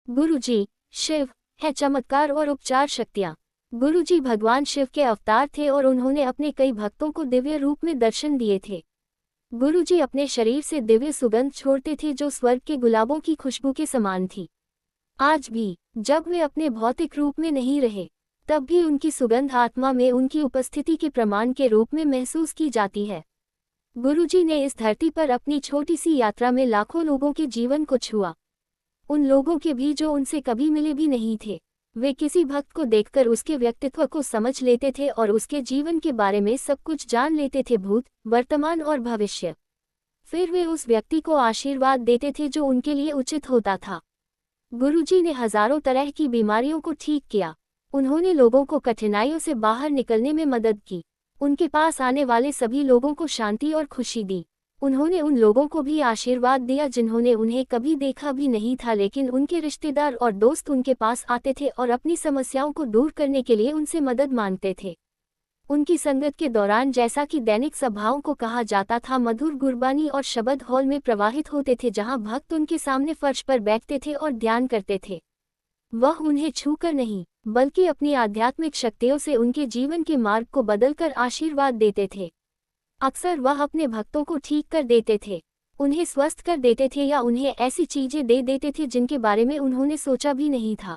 गुरुजी, शिव है चमत्कार और उपचार शक्तियाँ। गुरुजी भगवान शिव के अवतार थे और उन्होंने अपने कई भक्तों को दिव्य रूप में दर्शन दिए थे। गुरुजी अपने शरीर से दिव्य सुगंध छोड़ते थे जो स्वर्ग के गुलाबों की खुशबू के समान थी। आज भी जब वे अपने भौतिक रूप में नहीं रहे, तब भी उनकी सुगंध आत्मा में उनकी उपस्थिति के प्रमाण के रूप में महसूस की जाती है। गुरुजी ने इस धरती पर अपनी छोटी सी यात्रा में लाखों लोगों के जीवन को छुआ, उन लोगों के भी जो उनसे कभी मिले भी नहीं थे। वे किसी भक्त को देखकर उसके व्यक्तित्व को समझ लेते थे और उसके जीवन के बारे में सब कुछ जान लेते थे, भूत, वर्तमान और भविष्य। फिर वे उस व्यक्ति को आशीर्वाद देते थे जो उनके लिए उचित होता था। गुरुजी ने हजारों तरह की बीमारियों को ठीक किया। उन्होंने लोगों को कठिनाइयों से बाहर निकलने में मदद की। उनके पास आने वाले सभी लोगों को शांति और खुशी दी। उन्होंने उन लोगों को भी आशीर्वाद दिया जिन्होंने उन्हें कभी देखा भी नहीं था, लेकिन उनके रिश्तेदार और दोस्त उनके पास आते थे और अपनी समस्याओं को दूर करने के लिए उनसे मदद मांगते थे। उनकी संगत के दौरान, जैसा कि दैनिक सभाओं को कहा जाता था, मधुर गुरबानी और शब्द हॉल में प्रवाहित होते थे जहां भक्त उनके सामने फर्श पर बैठते थे और ध्यान करते थे। वह उन्हें छूकर नहीं, बल्कि अपनी आध्यात्मिक शक्तियों से उनके जीवन के मार्ग को बदलकर आशीर्वाद देते थे। अक्सर वह अपने भक्तों को ठीक कर देते थे, उन्हें स्वस्थ कर देते थे या उन्हें ऐसी चीजें दे देते थे जिनके बारे में उन्होंने सोचा भी नहीं था।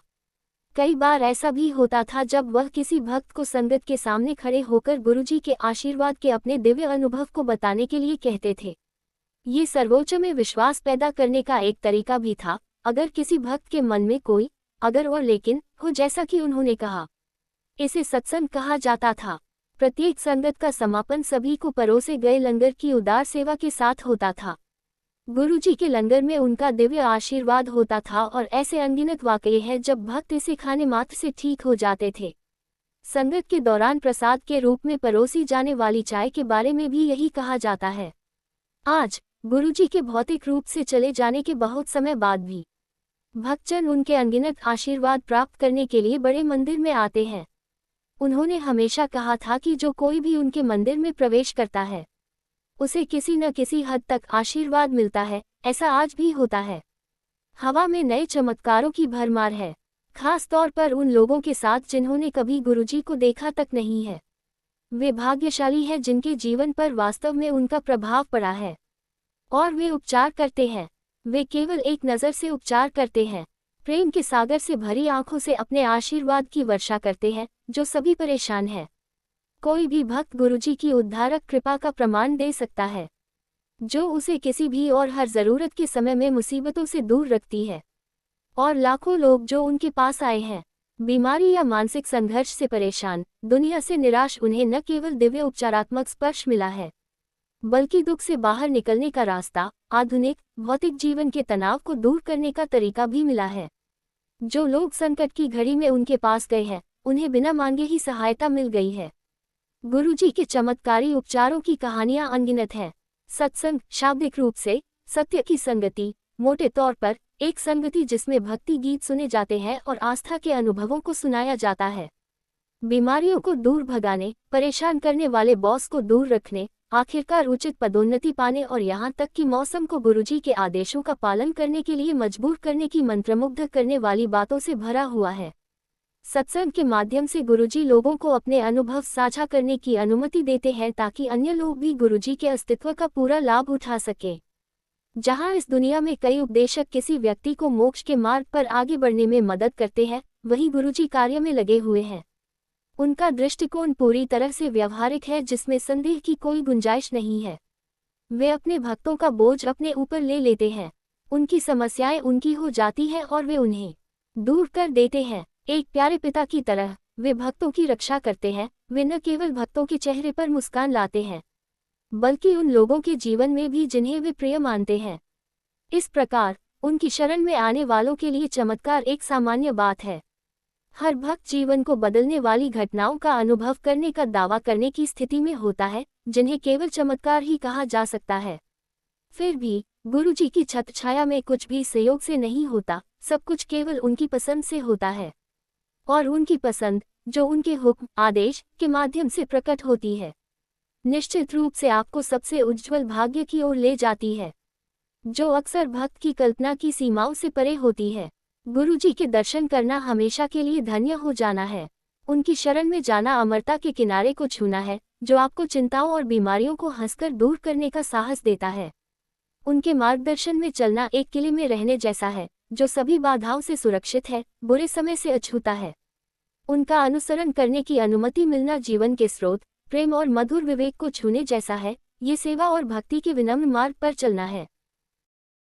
कई बार ऐसा भी होता था जब वह किसी भक्त को संगत के सामने खड़े होकर गुरुजी के आशीर्वाद के अपने दिव्य अनुभव को बताने के लिए कहते थे। ये सर्वोच्च में विश्वास पैदा करने का एक तरीका भी था। अगर किसी भक्त के मन में कोई अगर और लेकिन हो, जैसा कि उन्होंने कहा, इसे सत्संग कहा जाता था। प्रत्येक संगत का समापन सभी को परोसे गए लंगर की उदार सेवा के साथ होता था। गुरुजी के लंगर में उनका दिव्य आशीर्वाद होता था और ऐसे अनगिनत वाकये हैं जब भक्त इसे खाने मात्र से ठीक हो जाते थे। संगत के दौरान प्रसाद के रूप में परोसी जाने वाली चाय के बारे में भी यही कहा जाता है। आज गुरुजी के भौतिक रूप से चले जाने के बहुत समय बाद भी भक्तजन उनके अनगिनत आशीर्वाद प्राप्त करने के लिए बड़े मंदिर में आते हैं। उन्होंने हमेशा कहा था कि जो कोई भी उनके मंदिर में प्रवेश करता है, उसे किसी न किसी हद तक आशीर्वाद मिलता है। ऐसा आज भी होता है। हवा में नए चमत्कारों की भरमार है, खास तौर पर उन लोगों के साथ जिन्होंने कभी गुरुजी को देखा तक नहीं है। वे भाग्यशाली हैं जिनके जीवन पर वास्तव में उनका प्रभाव पड़ा है और वे उपचार करते हैं। वे केवल एक नज़र से उपचार करते हैं, प्रेम के सागर से भरी आंखों से अपने आशीर्वाद की वर्षा करते हैं जो सभी परेशान हैं। कोई भी भक्त गुरुजी की उद्धारक कृपा का प्रमाण दे सकता है, जो उसे किसी भी और हर जरूरत के समय में मुसीबतों से दूर रखती है। और लाखों लोग जो उनके पास आए हैं, बीमारी या मानसिक संघर्ष से परेशान, दुनिया से निराश, उन्हें न केवल दिव्य उपचारात्मक स्पर्श मिला है, बल्कि दुख से बाहर निकलने का रास्ता, आधुनिक भौतिक जीवन के तनाव को दूर करने का तरीका भी मिला है। जो लोग संकट की घड़ी में उनके पास गए हैं, उन्हें बिना मांगे ही सहायता मिल गई है। गुरुजी के चमत्कारी उपचारों की कहानियां अनगिनत हैं। सत्संग शाब्दिक रूप से सत्य की संगति, मोटे तौर पर एक संगति जिसमें भक्ति गीत सुने जाते हैं और आस्था के अनुभवों को सुनाया जाता है। बीमारियों को दूर भगाने, परेशान करने वाले बॉस को दूर रखने, आखिरकार उचित पदोन्नति पाने और यहाँ तक कि मौसम को गुरुजी के आदेशों का पालन करने के लिए मजबूर करने की मंत्रमुग्ध करने वाली बातों से भरा हुआ है। सत्संग के माध्यम से गुरुजी लोगों को अपने अनुभव साझा करने की अनुमति देते हैं ताकि अन्य लोग भी गुरुजी के अस्तित्व का पूरा लाभ उठा सकें। जहाँ इस दुनिया में कई उपदेशक किसी व्यक्ति को मोक्ष के मार्ग पर आगे बढ़ने में मदद करते हैं, वहीं गुरुजी कार्य में लगे हुए हैं। उनका दृष्टिकोण पूरी तरह से व्यवहारिक है, जिसमें संदेह की कोई गुंजाइश नहीं है। वे अपने भक्तों का बोझ अपने ऊपर ले लेते हैं, उनकी समस्याएं उनकी हो जाती हैं और वे उन्हें दूर कर देते हैं। एक प्यारे पिता की तरह वे भक्तों की रक्षा करते हैं। वे न केवल भक्तों के चेहरे पर मुस्कान लाते हैं, बल्कि उन लोगों के जीवन में भी जिन्हें वे प्रिय मानते हैं। इस प्रकार उनकी शरण में आने वालों के लिए चमत्कार एक सामान्य बात है। हर भक्त जीवन को बदलने वाली घटनाओं का अनुभव करने का दावा करने की स्थिति में होता है, जिन्हें केवल चमत्कार ही कहा जा सकता है। फिर भी गुरुजी की छत्रछाया में कुछ भी संयोग से नहीं होता, सब कुछ केवल उनकी पसंद से होता है। और उनकी पसंद, जो उनके हुक्म आदेश के माध्यम से प्रकट होती है, निश्चित रूप से आपको सबसे उज्ज्वल भाग्य की ओर ले जाती है, जो अक्सर भक्त की कल्पना की सीमाओं से परे होती है। गुरुजी के दर्शन करना हमेशा के लिए धन्य हो जाना है। उनकी शरण में जाना अमरता के किनारे को छूना है, जो आपको चिंताओं और बीमारियों को हंसकर दूर करने का साहस देता है। उनके मार्गदर्शन में चलना एक किले में रहने जैसा है, जो सभी बाधाओं से सुरक्षित है, बुरे समय से अछूता है। उनका अनुसरण करने की अनुमति मिलना जीवन के स्रोत, प्रेम और मधुर विवेक को छूने जैसा है। ये सेवा और भक्ति के विनम्र मार्ग पर चलना है।